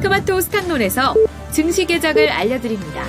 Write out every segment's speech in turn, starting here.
토마토 스탁론에서 증시 계작을 알려드립니다.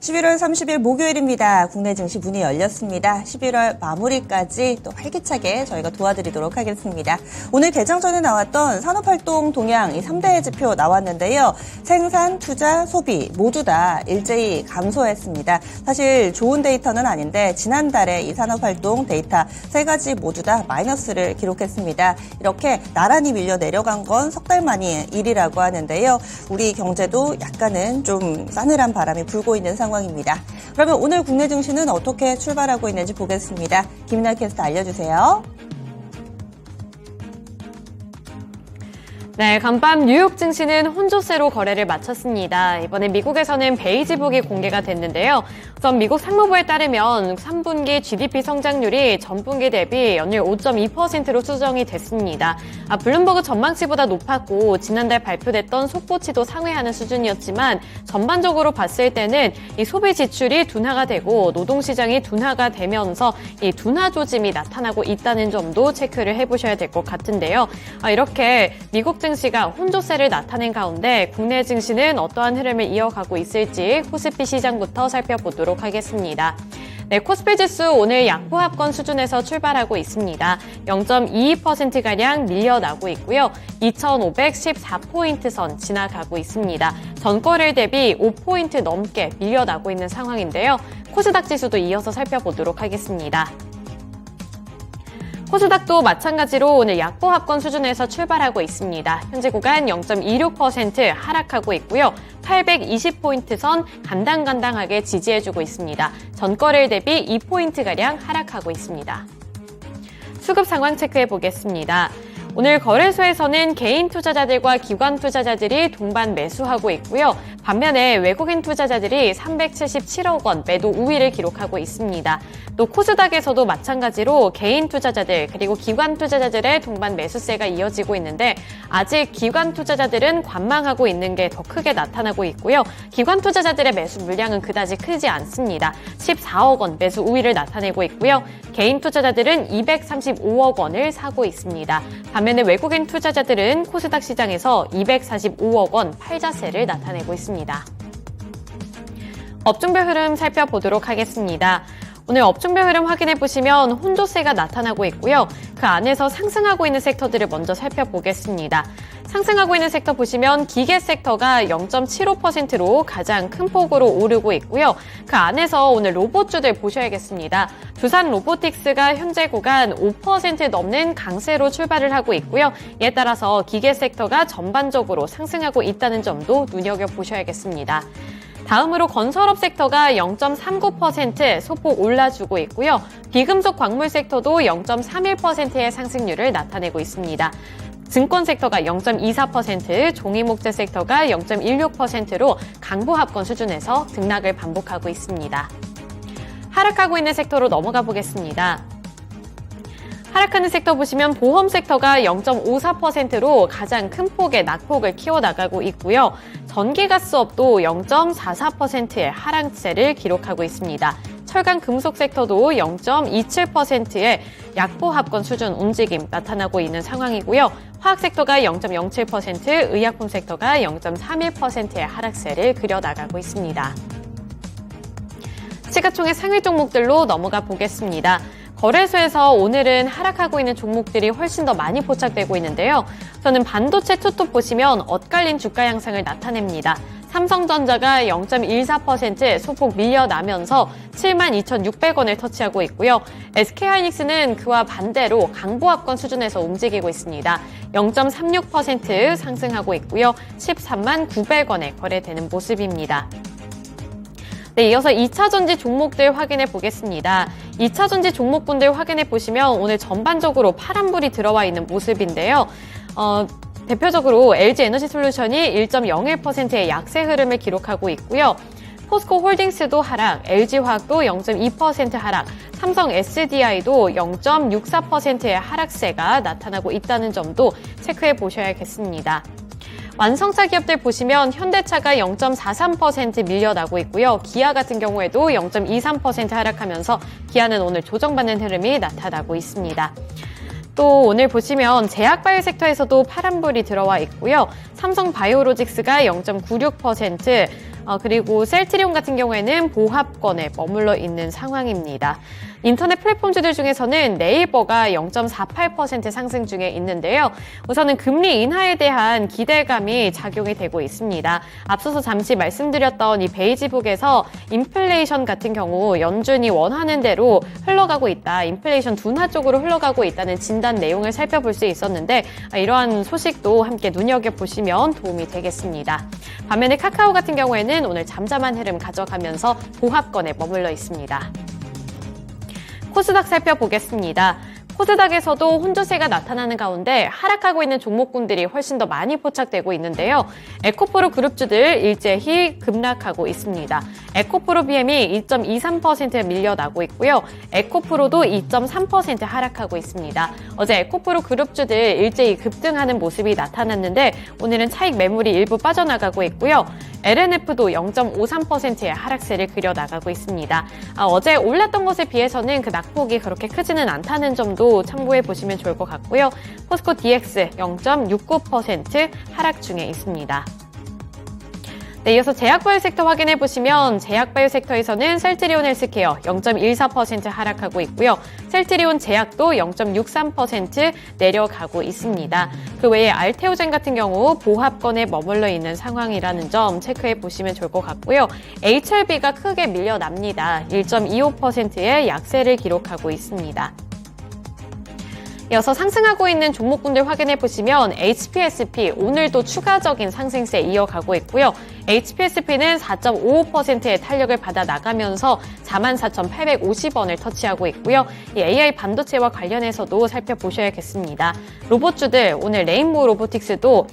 (11월 30일) 목요일입니다. 국내 증시 문이 열렸습니다. 11월 마무리까지 또 활기차게 저희가 도와드리도록 하겠습니다. 오늘 개장 전에 나왔던 산업활동 동향 이 3대 지표 나왔는데요. 생산, 투자, 소비 모두 다 일제히 감소했습니다. 사실 좋은 데이터는 아닌데 지난달에 이 산업활동 데이터 세 가지 모두 다 마이너스를 기록했습니다. 이렇게 나란히 밀려 내려간 건 석 달 만의 일이라고 하는데요. 우리 경제도 약간은 좀 싸늘한 바람이 불고 있는 상황입니다. 그러면 오늘 국내 증시는 어떻게 출발하고 있는지 보겠습니다. 김인하 캐스터 알려주세요. 네, 간밤 뉴욕 증시는 혼조세로 거래를 마쳤습니다. 이번에 미국에서는 베이지북이 공개가 됐는데요. 우선 미국 상무부에 따르면 3분기 GDP 성장률이 전분기 대비 연일 5.2%로 수정이 됐습니다. 블룸버그 전망치보다 높았고 지난달 발표됐던 속보치도 상회하는 수준이었지만 전반적으로 봤을 때는 이 소비 지출이 둔화가 되고 노동시장이 둔화가 되면서 이 둔화 조짐이 나타나고 있다는 점도 체크를 해보셔야 될 것 같은데요. 이렇게 미국 증시가 혼조세를 나타낸 가운데 국내 증시는 어떠한 흐름을 이어가고 있을지 코스피 시장부터 살펴보도록 하겠습니다. 네, 코스피 지수 오늘 약보합권 수준에서 출발하고 있습니다. 0.22%가량 밀려나고 있고요. 2,514포인트 선 지나가고 있습니다. 전거래일 대비 5포인트 넘게 밀려나고 있는 상황인데요. 코스닥 지수도 이어서 살펴보도록 하겠습니다. 코스닥도 마찬가지로 오늘 약보합권 수준에서 출발하고 있습니다. 현재 구간 0.26% 하락하고 있고요. 820포인트 선 간당간당하게 지지해주고 있습니다. 전거래일 대비 2포인트가량 하락하고 있습니다. 수급 상황 체크해 보겠습니다. 오늘 거래소에서는 개인 투자자들과 기관 투자자들이 동반 매수하고 있고요. 반면에 외국인 투자자들이 377억 원 매도 우위를 기록하고 있습니다. 또 코스닥에서도 마찬가지로 개인 투자자들 그리고 기관 투자자들의 동반 매수세가 이어지고 있는데 아직 기관 투자자들은 관망하고 있는 게 더 크게 나타나고 있고요. 기관 투자자들의 매수 물량은 그다지 크지 않습니다. 14억 원 매수 우위를 나타내고 있고요. 개인 투자자들은 235억 원을 사고 있습니다. 반면에 외국인 투자자들은 코스닥 시장에서 245억 원 팔자세를 나타내고 있습니다. 업종별 흐름 살펴보도록 하겠습니다. 오늘 업종별 흐름 확인해 보시면 혼조세가 나타나고 있고요. 그 안에서 상승하고 있는 섹터들을 먼저 살펴보겠습니다. 상승하고 있는 섹터 보시면 기계 섹터가 0.75%로 가장 큰 폭으로 오르고 있고요. 그 안에서 오늘 로봇주들 보셔야겠습니다. 두산 로보틱스가 현재 구간 5% 넘는 강세로 출발을 하고 있고요. 이에 따라서 기계 섹터가 전반적으로 상승하고 있다는 점도 눈여겨보셔야겠습니다. 다음으로 건설업 섹터가 0.39% 소폭 올라주고 있고요. 비금속 광물 섹터도 0.31%의 상승률을 나타내고 있습니다. 증권 섹터가 0.24%, 종이목재 섹터가 0.16%로 강보합권 수준에서 등락을 반복하고 있습니다. 하락하고 있는 섹터로 넘어가 보겠습니다. 하락하는 섹터 보시면 보험 섹터가 0.54%로 가장 큰 폭의 낙폭을 키워나가고 있고요. 전기가스업도 0.44%의 하락세를 기록하고 있습니다. 철강 금속 섹터도 0.27%의 약보합권 수준 움직임 나타나고 있는 상황이고요. 화학 섹터가 0.07%, 의약품 섹터가 0.31%의 하락세를 그려나가고 있습니다. 시가총액 상위 종목들로 넘어가 보겠습니다. 거래소에서 오늘은 하락하고 있는 종목들이 훨씬 더 많이 포착되고 있는데요. 저는 반도체 투톱 보시면 엇갈린 주가 양상을 나타냅니다. 삼성전자가 0.14% 소폭 밀려나면서 72,600원을 터치하고 있고요. SK하이닉스는 그와 반대로 강보합권 수준에서 움직이고 있습니다. 0.36% 상승하고 있고요. 139,900원에 거래되는 모습입니다. 네, 이어서 2차전지 종목들 확인해 보겠습니다. 2차전지 종목군들 확인해 보시면 오늘 전반적으로 파란불이 들어와 있는 모습인데요. 대표적으로 LG에너지솔루션이 1.01%의 약세 흐름을 기록하고 있고요. 포스코홀딩스도 하락, LG화학도 0.2% 하락, 삼성 SDI도 0.64%의 하락세가 나타나고 있다는 점도 체크해 보셔야겠습니다. 완성차 기업들 보시면 현대차가 0.43% 밀려나고 있고요. 기아 같은 경우에도 0.23% 하락하면서 기아는 오늘 조정받는 흐름이 나타나고 있습니다. 또 오늘 보시면 제약바이오 섹터에서도 파란불이 들어와 있고요. 삼성바이오로직스가 0.96%, 그리고 셀트리온 같은 경우에는 보합권에 머물러 있는 상황입니다. 인터넷 플랫폼주들 중에서는 네이버가 0.48% 상승 중에 있는데요. 우선은 금리 인하에 대한 기대감이 작용이 되고 있습니다. 앞서서 잠시 말씀드렸던 이 베이지북에서 인플레이션 같은 경우 연준이 원하는 대로 흘러가고 있다, 인플레이션 둔화 쪽으로 흘러가고 있다는 진단 내용을 살펴볼 수 있었는데 이러한 소식도 함께 눈여겨보시면 도움이 되겠습니다. 반면에 카카오 같은 경우에는 오늘 잠잠한 흐름 가져가면서 보합권에 머물러 있습니다. 코스닥 살펴보겠습니다. 코스닥에서도 혼조세가 나타나는 가운데 하락하고 있는 종목군들이 훨씬 더 많이 포착되고 있는데요. 에코프로 그룹주들 일제히 급락하고 있습니다. 에코프로 BM이 2.23% 밀려나고 있고요. 에코프로도 2.3% 하락하고 있습니다. 어제 에코프로 그룹주들 일제히 급등하는 모습이 나타났는데 오늘은 차익 매물이 일부 빠져나가고 있고요. LNF도 0.53%의 하락세를 그려나가고 있습니다. 어제 올랐던 것에 비해서는 그 낙폭이 그렇게 크지는 않다는 점도 참고해 보시면 좋을 것 같고요. 포스코 DX 0.69% 하락 중에 있습니다. 네, 이어서 제약바이오 섹터 확인해 보시면 제약바이오 섹터에서는 셀트리온 헬스케어 0.14% 하락하고 있고요. 셀트리온 제약도 0.63% 내려가고 있습니다. 그 외에 알테오젠 같은 경우 보합권에 머물러 있는 상황이라는 점 체크해 보시면 좋을 것 같고요. HLB가 크게 밀려납니다. 1.25%의 약세를 기록하고 있습니다. 이어서 상승하고 있는 종목군들 확인해 보시면 HPSP 오늘도 추가적인 상승세 이어가고 있고요. HPSP는 4.55%의 탄력을 받아 나가면서 44,850원을 터치하고 있고요. 이 AI 반도체와 관련해서도 살펴보셔야겠습니다. 로봇주들 오늘 레인보우 로보틱스도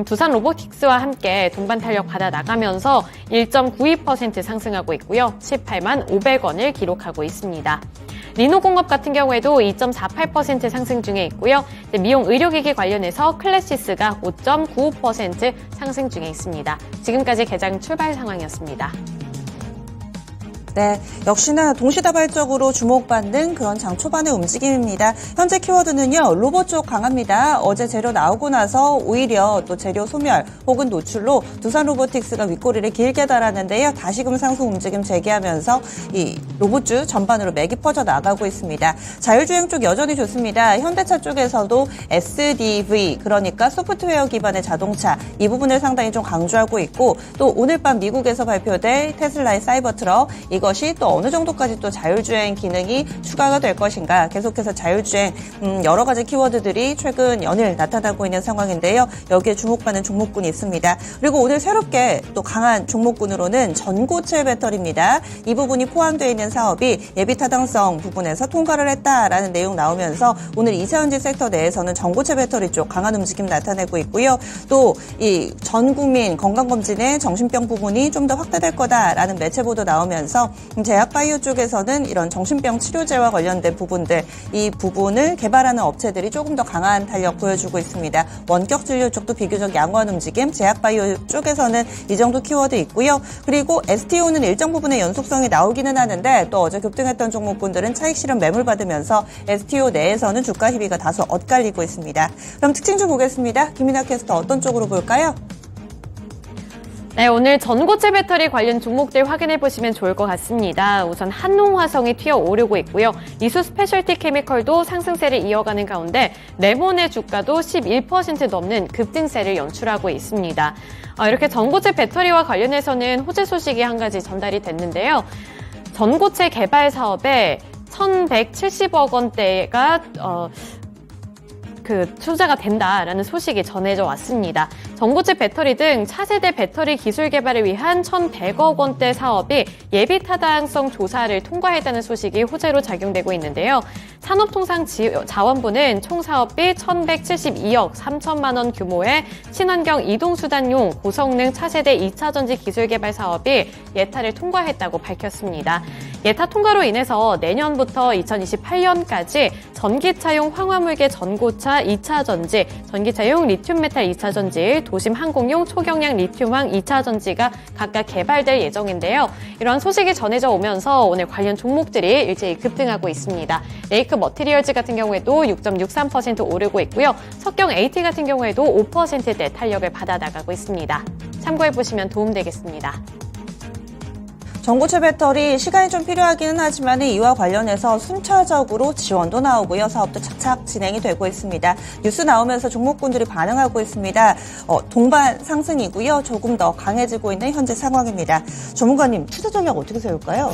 두산 로보틱스와 함께 동반 탄력 받아 나가면서 1.92% 상승하고 있고요. 18만 500원을 기록하고 있습니다. 리노공업 같은 경우에도 2.48% 상승 중에 있고요. 미용 의료기기 관련해서 클래시스가 5.95% 상승 중에 있습니다. 지금까지 개장 출발 상황이었습니다. 네, 역시나 동시다발적으로 주목받는 그런 장 초반의 움직임입니다. 현재 키워드는요, 로봇 쪽 강합니다. 어제 재료 나오고 나서 오히려 또 재료 소멸 혹은 노출로 두산 로보틱스가 윗꼬리를 길게 달았는데요. 다시금 상승 움직임 재개하면서 이 로봇주 전반으로 맥이 퍼져 나가고 있습니다. 자율주행 쪽 여전히 좋습니다. 현대차 쪽에서도 SDV, 그러니까 소프트웨어 기반의 자동차, 이 부분을 상당히 좀 강조하고 있고, 또 오늘 밤 미국에서 발표될 테슬라의 사이버트럭, 이것이 또 어느 정도까지 또 자율주행 기능이 추가가 될 것인가, 계속해서 자율주행 여러 가지 키워드들이 최근 연일 나타나고 있는 상황인데요. 여기에 주목받는 종목군이 있습니다. 그리고 오늘 새롭게 또 강한 종목군으로는 전고체 배터리입니다. 이 부분이 포함되어 있는 사업이 예비 타당성 부분에서 통과를 했다라는 내용 나오면서 오늘 이차전지 섹터 내에서는 전고체 배터리 쪽 강한 움직임 나타내고 있고요. 또 이 전 국민 건강검진의 정신병 부분이 좀 더 확대될 거다라는 매체 보도 나오면서 제약바이오 쪽에서는 이런 정신병 치료제와 관련된 부분들, 이 부분을 개발하는 업체들이 조금 더 강한 탄력 보여주고 있습니다. 원격 진료 쪽도 비교적 양호한 움직임, 제약바이오 쪽에서는 이 정도 키워드 있고요. 그리고 STO는 일정 부분의 연속성이 나오기는 하는데 또 어제 급등했던 종목군들은 차익 실현 매물 받으면서 STO 내에서는 주가 희비가 다소 엇갈리고 있습니다. 그럼 특징 좀 보겠습니다. 김민아 캐스터 어떤 쪽으로 볼까요? 네, 오늘 전고체 배터리 관련 종목들 확인해 보시면 좋을 것 같습니다. 우선 한농화성이 튀어오르고 있고요. 이수 스페셜티 케미컬도 상승세를 이어가는 가운데 레몬의 주가도 11% 넘는 급등세를 연출하고 있습니다. 이렇게 전고체 배터리와 관련해서는 호재 소식이 한 가지 전달이 됐는데요. 전고체 개발 사업에 1,170억 원대가 투자가 된다라는 소식이 전해져 왔습니다. 전고체 배터리 등 차세대 배터리 기술 개발을 위한 1,100억 원대 사업이 예비 타당성 조사를 통과했다는 소식이 호재로 작용되고 있는데요. 산업통상자원부는 총 사업비 1,172억 3천만 원 규모의 친환경 이동수단용 고성능 차세대 2차전지 기술 개발 사업이 예타를 통과했다고 밝혔습니다. 예타 통과로 인해서 내년부터 2028년까지 전기차용 황화물계 전고차 2차 전지, 전기차용 리튬 메탈 2차 전지, 도심 항공용 초경량 리튬황 2차 전지가 각각 개발될 예정인데요. 이러한 소식이 전해져 오면서 오늘 관련 종목들이 일제히 급등하고 있습니다. 레이크 머티리얼즈 같은 경우에도 6.63% 오르고 있고요. 석경 AT 같은 경우에도 5%대 탄력을 받아나가고 있습니다. 참고해보시면 도움되겠습니다. 전고체 배터리 시간이 좀 필요하기는 하지만 이와 관련해서 순차적으로 지원도 나오고요. 사업도 착착 진행이 되고 있습니다. 뉴스 나오면서 종목군들이 반응하고 있습니다. 동반 상승이고요. 조금 더 강해지고 있는 현재 상황입니다. 전문가님, 투자 전략 어떻게 세울까요?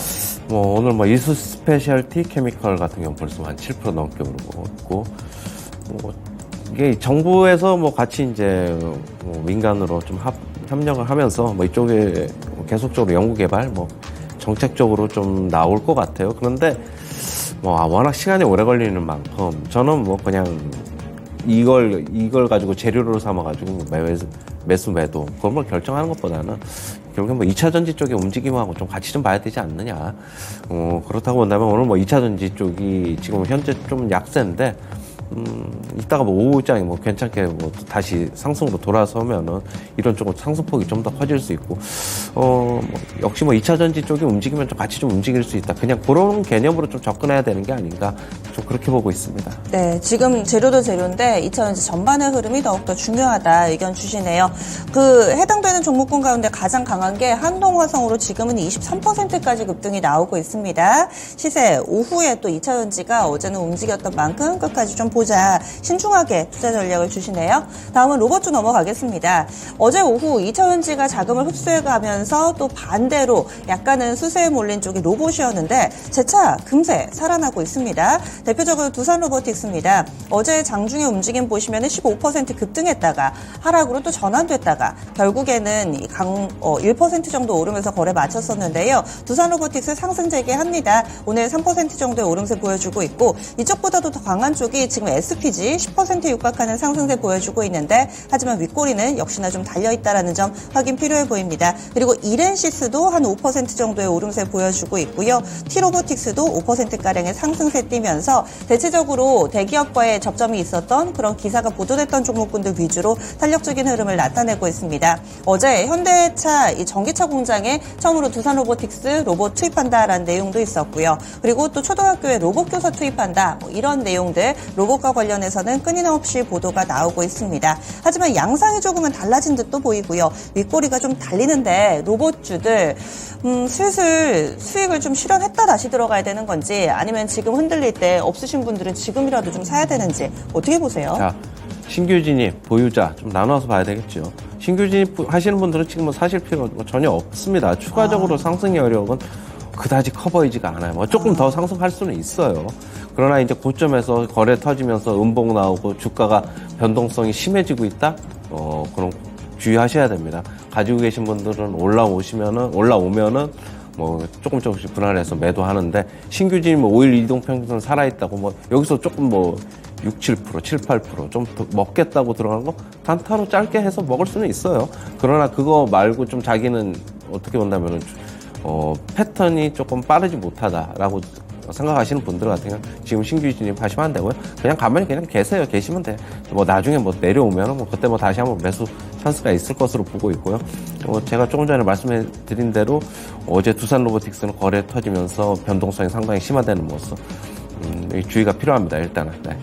오늘 이수 스페셜티 케미컬 같은 경우 벌써 한 7% 넘게 오르고 있고, 이게 정부에서 같이 이제 민간으로 좀 협력을 하면서 이쪽에 계속적으로 연구개발 정책적으로 좀 나올 것 같아요. 그런데 워낙 시간이 오래 걸리는 만큼 저는 그냥 이걸 가지고 재료로 삼아가지고 매수 매도 그걸 결정하는 것보다는 결국엔 2차 전지 쪽의 움직임하고 좀 같이 좀 봐야 되지 않느냐. 그렇다고 본다면 오늘 2차 전지 쪽이 지금 현재 좀 약세인데 이따가 오후장이 괜찮게 다시 상승으로 돌아서면은 이런 쪽은 상승폭이 좀 더 커질 수 있고, 역시 2차 전지 쪽이 움직이면 좀 같이 좀 움직일 수 있다. 그냥 그런 개념으로 좀 접근해야 되는 게 아닌가. 좀 그렇게 보고 있습니다. 네, 지금 재료도 재료인데 2차 전지 전반의 흐름이 더욱더 중요하다 의견 주시네요. 해당되는 종목군 가운데 가장 강한 게 한동화성으로 지금은 23%까지 급등이 나오고 있습니다. 시세 오후에 또 2차 전지가 어제는 움직였던 만큼 끝까지 좀 보자. 신중하게 투자 전략을 주시네요. 다음은 로봇주 넘어가겠습니다. 어제 오후 2차 전지가 자금을 흡수해가면서 또 반대로 약간은 수세에 몰린 쪽이 로봇이었는데 재차 금세 살아나고 있습니다. 대표적으로 두산 로보틱스입니다. 어제 장중의 움직임 보시면 15% 급등했다가 하락으로 또 전환됐다가 결국에는 1% 정도 오르면서 거래 마쳤었는데요. 두산 로보틱스 상승 재개합니다. 오늘 3% 정도의 오름세 보여주고 있고 이쪽보다도 더 강한 쪽이 지금 SPG 10% 육박하는 상승세 보여주고 있는데 하지만 윗꼬리는 역시나 좀 달려있다는 점 확인 필요해 보입니다. 그리고 이렌시스도 한 5% 정도의 오름세 보여주고 있고요. T로보틱스도 5%가량의 상승세 띄면서 대체적으로 대기업과의 접점이 있었던 그런 기사가 보도됐던 종목군들 위주로 탄력적인 흐름을 나타내고 있습니다. 어제 현대차 이 전기차 공장에 처음으로 두산 로보틱스 로봇 투입한다라는 내용도 있었고요. 그리고 또 초등학교에 로봇 교사 투입한다 이런 내용들 로봇과 관련해서는 끊임없이 보도가 나오고 있습니다. 하지만 양상이 조금은 달라진 듯도 보이고요. 윗꼬리가 좀 달리는데 로봇주들 슬슬 수익을 좀 실현했다 다시 들어가야 되는 건지 아니면 지금 흔들릴 때 없으신 분들은 지금이라도 좀 사야 되는지 어떻게 보세요? 자, 신규 진입, 보유자 좀 나눠서 봐야 되겠죠. 신규 진입 하시는 분들은 지금 사실 필요 전혀 없습니다. 추가적으로 상승의 여력은 그다지 커 보이지가 않아요. 조금 더 상승할 수는 있어요. 그러나 이제 고점에서 거래 터지면서 음봉 나오고 주가가 변동성이 심해지고 있다? 그럼 주의하셔야 됩니다. 가지고 계신 분들은 올라오면은 조금씩 분할해서 매도하는데 신규 진입 5일 이동평균선 살아있다고 여기서 조금 6, 7%, 7, 8% 좀 더 먹겠다고 들어가는 거 단타로 짧게 해서 먹을 수는 있어요. 그러나 그거 말고 좀 자기는 어떻게 본다면은 패턴이 조금 빠르지 못하다라고 생각하시는 분들 같은 경우는 지금 신규 진입하시면 안 되고요. 그냥 가만히 계시면 돼. 나중에 내려오면 그때 다시 한번 매수 찬스가 있을 것으로 보고 있고요. 제가 조금 전에 말씀해 드린 대로 어제 두산 로보틱스는 거래 터지면서 변동성이 상당히 심화되는 모습. 주의가 필요합니다. 일단은. 네.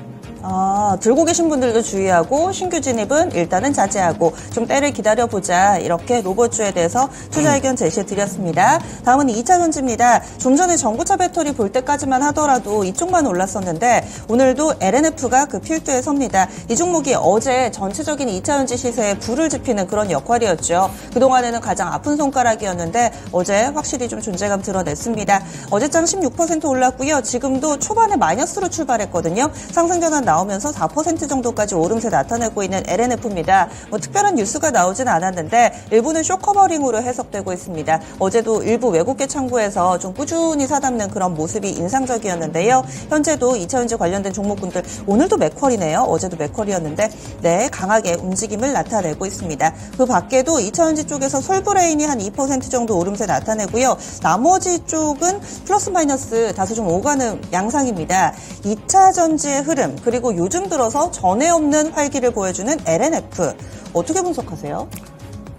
들고 계신 분들도 주의하고 신규 진입은 일단은 자제하고 좀 때를 기다려보자 이렇게 로봇주에 대해서 투자 의견 제시해드렸습니다. 다음은 2차 전지입니다. 좀 전에 전고차 배터리 볼 때까지만 하더라도 이쪽만 올랐었는데 오늘도 LNF가 그 필두에 섭니다. 이 종목이 어제 전체적인 2차 전지 시세에 불을 지피는 그런 역할이었죠. 그동안에는 가장 아픈 손가락이었는데 어제 확실히 좀 존재감 드러냈습니다. 어제장 16% 올랐고요. 지금도 초반에 마이너스로 출발했거든요. 상승 전환 나오면서 4% 정도까지 오름세 나타내고 있는 LNF입니다. 뭐 특별한 뉴스가 나오진 않았는데 일부는 쇼커버링으로 해석되고 있습니다. 어제도 일부 외국계 창구에서 좀 꾸준히 사담는 그런 모습이 인상적이었는데요. 현재도 2차전지 관련된 종목군들 오늘도 맥쿼리네요. 어제도 맥쿼리였는데 네, 강하게 움직임을 나타내고 있습니다. 그 밖에도 2차전지 쪽에서 솔브레인이 한 2% 정도 오름세 나타내고요. 나머지 쪽은 플러스 마이너스 다소 좀 오가는 양상입니다. 2차전지의 흐름 그리고 요즘 들어서 전에 없는 활기를 보여주는 LNF 어떻게 분석하세요?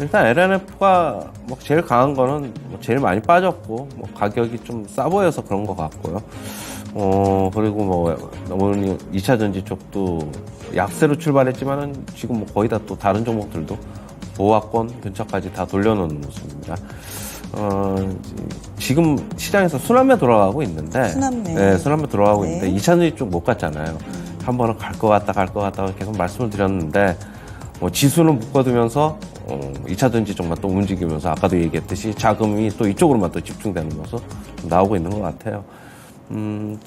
일단 LNF가 뭐 제일 강한 거는 뭐 제일 많이 빠졌고 뭐 가격이 좀 싸 보여서 그런 것 같고요. 그리고 뭐 오늘 2차 전지 쪽도 약세로 출발했지만은 지금 뭐 거의 다 또 다른 종목들도 보합권 근처까지 다 돌려놓는 모습입니다. 지금 시장에서 순환매 돌아가고 있는데, 순환매. 네, 순환매 돌아가고 네. 있는데 2차 전지 쪽 못 갔잖아요. 한 번은 갈 것 같다 계속 말씀을 드렸는데. 지수는 묶어두면서 2차 전지 쪽만 또 움직이면서 아까도 얘기했듯이 자금이 또 이쪽으로만 또 집중되는 모습 나오고 있는 것 같아요.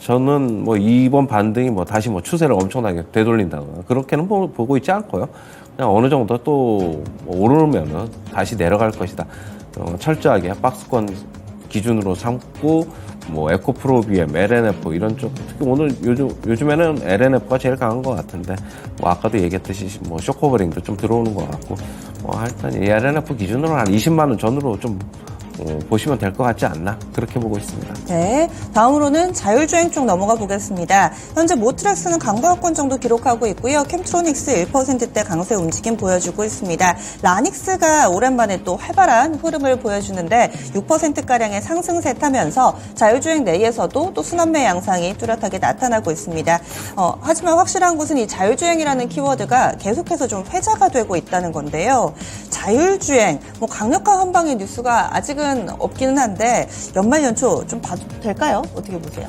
저는 뭐 이번 반등이 뭐 다시 뭐 추세를 엄청나게 되돌린다거나 그렇게는 보고 있지 않고요. 그냥 어느 정도 또 오르면은 다시 내려갈 것이다. 철저하게 박스권 기준으로 삼고 뭐 에코프로비엠, LNF 이런 쪽 특히 오늘 요즘에는 LNF가 제일 강한 것 같은데 뭐 아까도 얘기했듯이 뭐 쇼커버링도 좀 들어오는 것 같고 일단 이 LNF 기준으로 한 20만 원 전으로 좀 보시면 될 것 같지 않나 그렇게 보고 있습니다. 네, 다음으로는 자율주행 쪽 넘어가 보겠습니다. 현재 모트렉스는 강보합권 정도 기록하고 있고요. 캠트로닉스 1%대 강세 움직임 보여주고 있습니다. 라닉스가 오랜만에 또 활발한 흐름을 보여주는데 6%가량의 상승세 타면서 자율주행 내에서도 또 순환매 양상이 뚜렷하게 나타나고 있습니다. 하지만 확실한 것은 이 자율주행이라는 키워드가 계속해서 좀 회자가 되고 있다는 건데요. 자율주행, 뭐 강력한 한방의 뉴스가 아직은 없기는 한데 연말 연초 좀 봐도 될까요? 어떻게 보세요?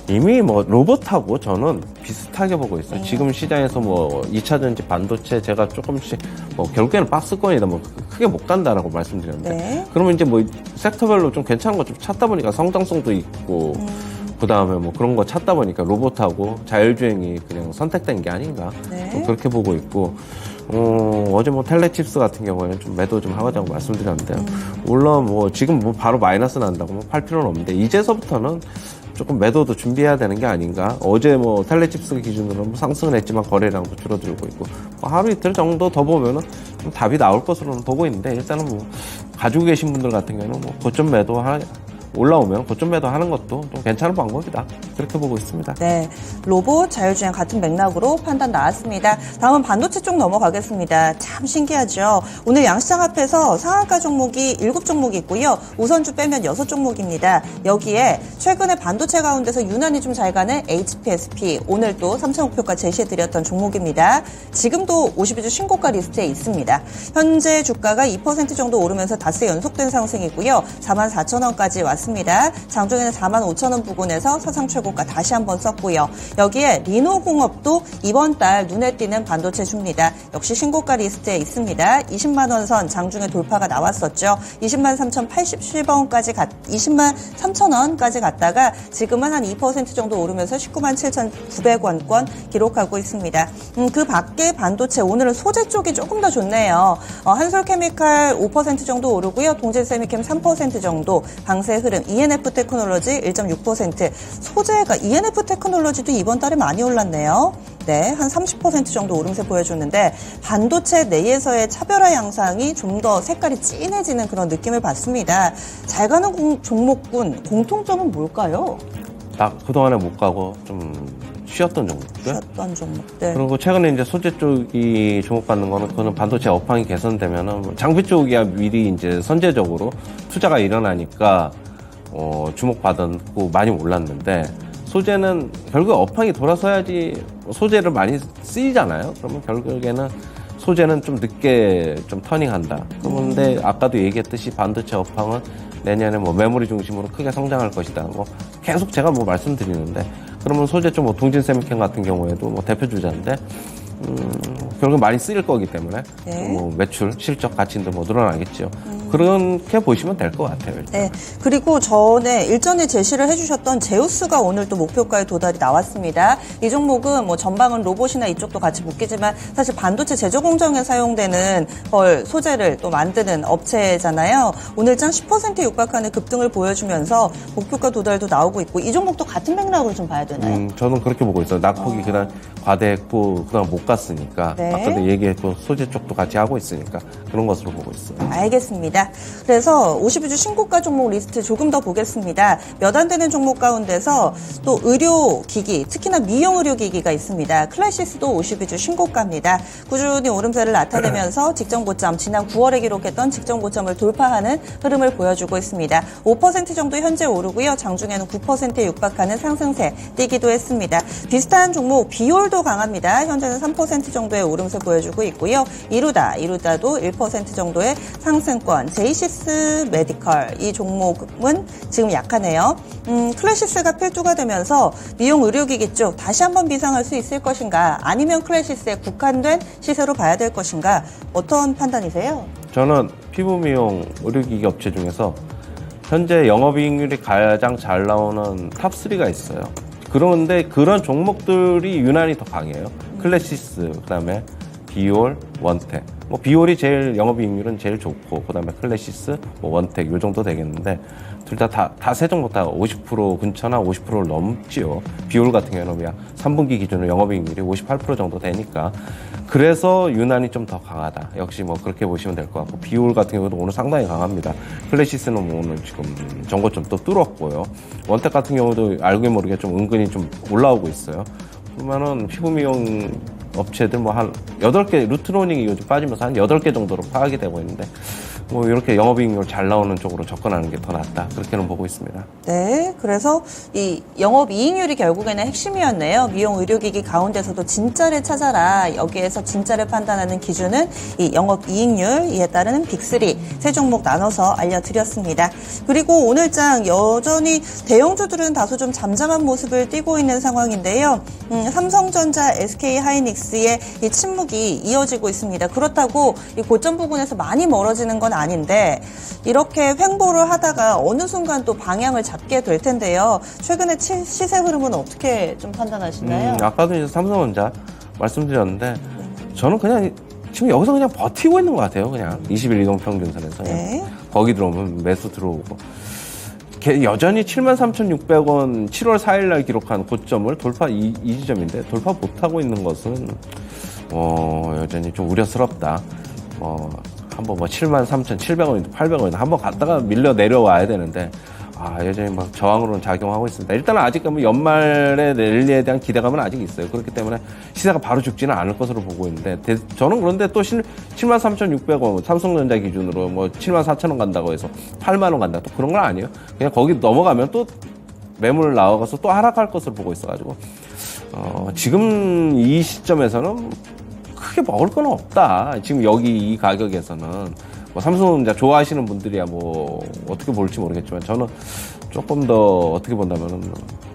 이미 뭐 로봇하고 저는 비슷하게 보고 있어요. 지금 시장에서 뭐 2차 전지 반도체 제가 조금씩 뭐 결국에는 박스권이다 뭐 크게 못 간다라고 말씀드렸는데 네. 그러면 이제 뭐 섹터별로 좀 괜찮은 거 좀 찾다 보니까 성장성도 있고 그다음에 뭐 그런 거 찾다 보니까 로봇하고 자율주행이 그냥 선택된 게 아닌가 네. 좀 그렇게 보고 있고 어제 뭐 텔레칩스 같은 경우에는 좀 매도 좀 하자고 말씀드렸는데요. 물론 뭐 지금 뭐 바로 마이너스 난다고 뭐 팔 필요는 없는데 이제서부터는 조금 매도도 준비해야 되는 게 아닌가. 어제 뭐 텔레칩스 기준으로 뭐 상승은 했지만 거래량도 줄어들고 있고 뭐 하루 이틀 정도 더 보면은 좀 답이 나올 것으로는 보고 있는데 일단은 뭐 가지고 계신 분들 같은 경우는 뭐 고점 매도 올라오면 고점 매도 하는 것도 좀 괜찮은 방법이다. 그렇게 보고 있습니다. 네, 로봇, 자율주행 같은 맥락으로 판단 나왔습니다. 다음은 반도체 쪽 넘어가겠습니다. 참 신기하죠. 오늘 양시장 앞에서 상한가 종목이 7종목이 있고요. 우선주 빼면 6종목입니다. 여기에 최근에 반도체 가운데서 유난히 좀 잘 가는 HPSP, 오늘 또 3차 목표가 제시해드렸던 종목입니다. 지금도 52주 신고가 리스트에 있습니다. 현재 주가가 2% 정도 오르면서 닷새 연속된 상승이고요. 44,000원까지 왔습니다. 장중에는 45,000원 부근에서 사상 최고가 다시 한번 썼고요. 여기에 리노공업도 이번 달 눈에 띄는 반도체 줍니다. 역시 신고가 리스트에 있습니다. 20만 원 선 장중에 돌파가 나왔었죠. 20만 3,080원까지 20만 3,000원까지 갔다가 지금은 한 2% 정도 오르면서 19만 7,900원권 기록하고 있습니다. 그 밖에 반도체 오늘은 소재 쪽이 조금 더 좋네요. 한솔케미칼 5% 정도 오르고요. 동질세미캠 3% 정도 강세 흐름. ENF 테크놀로지 1.6%. 소재가 ENF 테크놀로지도 이번 달에 많이 올랐네요. 네, 한 30% 정도 오름세 보여줬는데 반도체 내에서의 차별화 양상이 좀 더 색깔이 진해지는 그런 느낌을 받습니다. 잘 가는 종목군 공통점은 뭘까요? 딱 그동안에 못 가고 좀 쉬었던 종목들. 쉬었던 종목들. 그리고 최근에 이제 소재 쪽이 주목받는 거는 그거는 반도체 업황이 개선되면은 장비 쪽이야 미리 이제 선제적으로 투자가 일어나니까 주목받았고 많이 올랐는데 소재는 결국 업황이 돌아서야지 소재를 많이 쓰이잖아요. 그러면 결국에는 소재는 좀 늦게 좀 터닝한다. 그런데 아까도 얘기했듯이 반도체 업황은 내년에 뭐 메모리 중심으로 크게 성장할 것이다. 뭐 계속 제가 뭐 말씀드리는데 그러면 소재 쪽 뭐 동진세미캠 같은 경우에도 뭐 대표 주자인데 결국 많이 쓰일 거기 때문에 네. 뭐 매출, 실적 가치도 뭐 늘어나겠죠. 그렇게 보시면 될 것 같아요. 일단. 네. 그리고 일전에 제시를 해주셨던 제우스가 오늘 또 목표가에 도달이 나왔습니다. 이 종목은 뭐 전방은 로봇이나 이쪽도 같이 묶이지만 사실 반도체 제조 공정에 사용되는 소재를 또 만드는 업체잖아요. 오늘장 10% 육박하는 급등을 보여주면서 목표가 도달도 나오고 있고 이 종목도 같은 맥락으로 좀 봐야 되나요? 저는 그렇게 보고 있어요. 낙폭이 그냥 과대했고 그다음 못 갔으니까 네. 아까도 얘기했고 소재 쪽도 같이 하고 있으니까 그런 것으로 보고 있어요. 알겠습니다. 그래서 52주 신고가 종목 리스트 조금 더 보겠습니다. 몇 안 되는 종목 가운데서 또 의료기기, 특히나 미용 의료기기가 있습니다. 클래시스도 52주 신고가입니다. 꾸준히 오름세를 나타내면서 직전 고점, 지난 9월에 기록했던 직전 고점을 돌파하는 흐름을 보여주고 있습니다. 5% 정도 현재 오르고요. 장중에는 9%에 육박하는 상승세 띄기도 했습니다. 비슷한 종목 비올도 강합니다. 현재는 3% 정도의 오름세 보여주고 있고요. 이루다도 1% 정도의 상승권. 제이시스 메디컬 이 종목은 지금 약하네요. 클래시스가 필두가 되면서 미용 의료기기 쪽 다시 한번 비상할 수 있을 것인가 아니면 클래시스에 국한된 시세로 봐야 될 것인가 어떤 판단이세요? 저는 피부 미용 의료기기 업체 중에서 현재 영업이익률이 가장 잘 나오는 탑3가 있어요. 그런데 그런 종목들이 유난히 더 강해요. 클래시스, 그다음에 비올, 원텍. 뭐 비올이 제일 영업이익률은 제일 좋고 그다음에 클래시스, 뭐 원텍 요 정도 되겠는데 둘 다 세 종목 다 50% 근처나 50%를 넘지요. 비올 같은 경우는 3분기 기준으로 영업이익률이 58% 정도 되니까 그래서 유난히 좀 더 강하다. 역시 뭐 그렇게 보시면 될 것 같고 비올 같은 경우도 오늘 상당히 강합니다. 클래시스는 뭐 오늘 지금 정고점 또 뚫었고요. 원텍 같은 경우도 알게 모르게 좀 은근히 좀 올라오고 있어요. 그러면은 피부 미용 업체들 뭐 한 8개, 루트로닝이 요즘 빠지면서 한 8개 정도로 파악이 되고 있는데 뭐 이렇게 영업이익률 잘 나오는 쪽으로 접근하는 게 더 낫다. 그렇게는 보고 있습니다. 네, 그래서 이 영업이익률이 결국에는 핵심이었네요. 미용 의료기기 가운데서도 진짜를 찾아라. 여기에서 진짜를 판단하는 기준은 이 영업이익률, 이에 따르는 빅3 세 종목 나눠서 알려드렸습니다. 그리고 오늘장 여전히 대형주들은 다소 좀 잠잠한 모습을 띠고 있는 상황인데요. 삼성전자, SK하이닉스의 이 침묵이 이어지고 있습니다. 그렇다고 이 고점 부근에서 많이 멀어지는 건 아닌데 이렇게 횡보를 하다가 어느 순간 또 방향을 잡게 될 텐데요. 최근에 시세 흐름은 어떻게 좀 판단하시나요? 아까도 이제 삼성전자 말씀드렸는데 저는 그냥 지금 여기서 그냥 버티고 있는 것 같아요. 그냥 20일 이동 평균선에서 네. 거기 들어오면 매수 들어오고 여전히 73,600원 7월 4일 날 기록한 고점을 돌파 이 지점인데 돌파 못하고 있는 것은 여전히 좀 우려스럽다. 한번 73,700원이든 800원이든 한번 갔다가 밀려 내려와야 되는데 여전히 막 저항으로는 작용하고 있습니다. 일단은 아직 연말에 랠리에 대한 기대감은 아직 있어요. 그렇기 때문에 시세가 바로 죽지는 않을 것으로 보고 있는데 저는 그런데 또 73,600원 삼성전자 기준으로 74,000원 간다고 해서 8만 원 간다 또 그런 건 아니에요. 그냥 거기 넘어가면 또 매물 나와가서 또 하락할 것으로 보고 있어가지고 지금 이 시점에서는 크게 먹을 건 없다. 지금 여기 이 가격에서는 삼성전자 좋아하시는 분들이야 어떻게 볼지 모르겠지만 저는 조금 더 어떻게 본다면은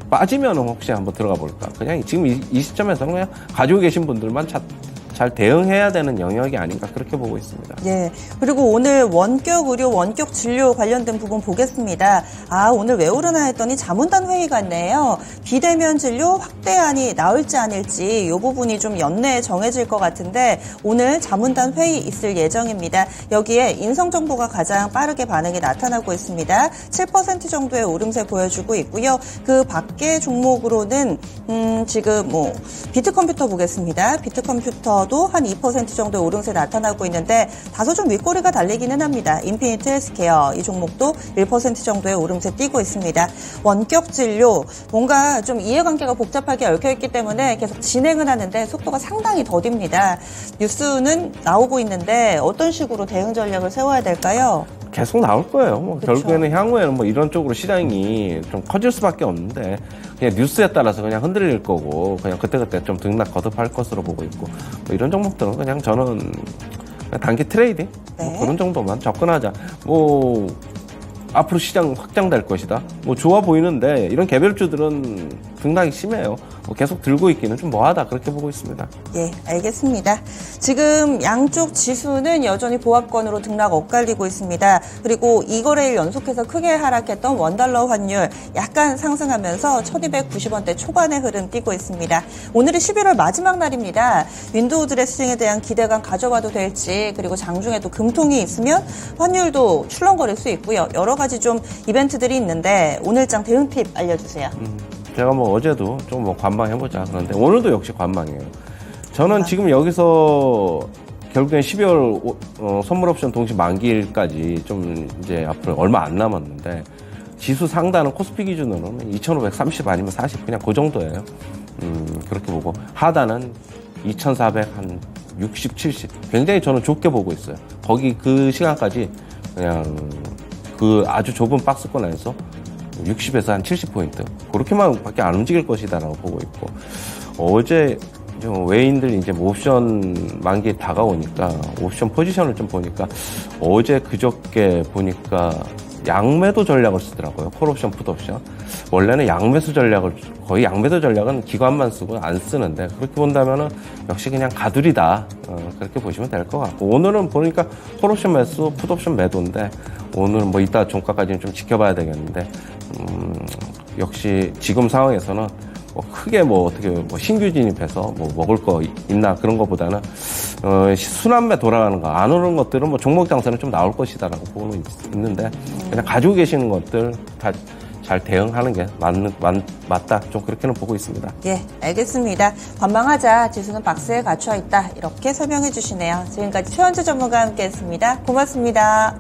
빠지면 혹시 한번 들어가 볼까. 그냥 지금 이 시점에서는 그냥 가지고 계신 분들만 잘 대응해야 되는 영역이 아닌가 그렇게 보고 있습니다. 예. 그리고 오늘 원격 의료, 원격 진료 관련된 부분 보겠습니다. 오늘 왜 오르나 했더니 자문단 회의 같네요. 비대면 진료 확대안이 나올지 아닐지 이 부분이 좀 연내에 정해질 것 같은데 오늘 자문단 회의 있을 예정입니다. 여기에 인성정보가 가장 빠르게 반응이 나타나고 있습니다. 7% 정도의 오름세 보여주고 있고요. 그 밖에 종목으로는 지금 비트컴퓨터 보겠습니다. 비트컴퓨터 한 2% 정도의 오름세 나타나고 있는데 다소 좀 윗꼬리가 달리기는 합니다. 인피니트 헬스케어 이 종목도 1% 정도의 오름세 띄고 있습니다. 원격 진료 뭔가 좀 이해관계가 복잡하게 얽혀있기 때문에 계속 진행을 하는데 속도가 상당히 더딥니다. 뉴스는 나오고 있는데 어떤 식으로 대응 전략을 세워야 될까요? 계속 나올 거예요. 그쵸. 결국에는 향후에는 이런 쪽으로 시장이 좀 커질 수밖에 없는데 그냥 뉴스에 따라서 그냥 흔들릴 거고 그냥 그때그때 좀 등락 거듭할 것으로 보고 있고 이런 종목들은 그냥 저는 그냥 단기 트레이딩 네. 그런 정도만 접근하자. 앞으로 시장 확장될 것이다. 좋아 보이는데 이런 개별주들은 등락이 심해요. 뭐 계속 들고 있기는 좀 뭐하다 그렇게 보고 있습니다. 예, 알겠습니다. 지금 양쪽 지수는 여전히 보합권으로 등락 엇갈리고 있습니다. 그리고 2거래일 연속해서 크게 하락했던 원달러 환율 약간 상승하면서 1290원대 초반의 흐름 띄고 있습니다. 오늘이 11월 마지막 날입니다. 윈도우 드레싱에 대한 기대감 가져봐도 될지, 그리고 장중에 또 금통이 있으면 환율도 출렁거릴 수 있고요. 여러 가지 좀 이벤트들이 있는데 오늘장 대응 팁 알려주세요. 제가 뭐 어제도 좀 뭐 관망해보자 그런데 오늘도 역시 관망이에요. 저는 지금 여기서 결국엔 12월 선물 옵션 동시 만기일까지 좀 이제 앞으로 얼마 안 남았는데 지수 상단은 코스피 기준으로는 2,530 아니면 40 그냥 그 정도예요. 그렇게 보고 하단은 2,400 한 60, 70 굉장히 저는 좋게 보고 있어요. 거기 그 시간까지 그냥 그 아주 좁은 박스권 안에서 60에서 한 70포인트 그렇게만 밖에 안 움직일 것이다라고 보고 있고 어제 외인들 이제 옵션 만기 다가오니까 옵션 포지션을 좀 보니까 어제 그저께 보니까 양매도 전략을 쓰더라고요. 콜옵션, 풋옵션. 원래는 양매수 전략을 거의 양매도 전략은 기관만 쓰고 안 쓰는데 그렇게 본다면은 역시 그냥 가두리다 그렇게 보시면 될 것 같고 오늘은 보니까 콜옵션 매수, 풋옵션 매도인데 오늘 뭐 이따 종가까지는 좀 지켜봐야 되겠는데 역시 지금 상황에서는 뭐 크게 뭐 어떻게 뭐 신규 진입해서 뭐 먹을 거 있나 그런 거보다는 순환매 돌아가는 거 안 오르는 것들은 뭐 종목 장세는 좀 나올 것이다라고 보고 있는데 그냥 가지고 계시는 것들 다 잘 대응하는 게 맞다 좀 그렇게는 보고 있습니다. 예, 알겠습니다. 관망하자 지수는 박스에 갇혀 있다 이렇게 설명해 주시네요. 지금까지 최원주 전문가와 함께했습니다. 고맙습니다.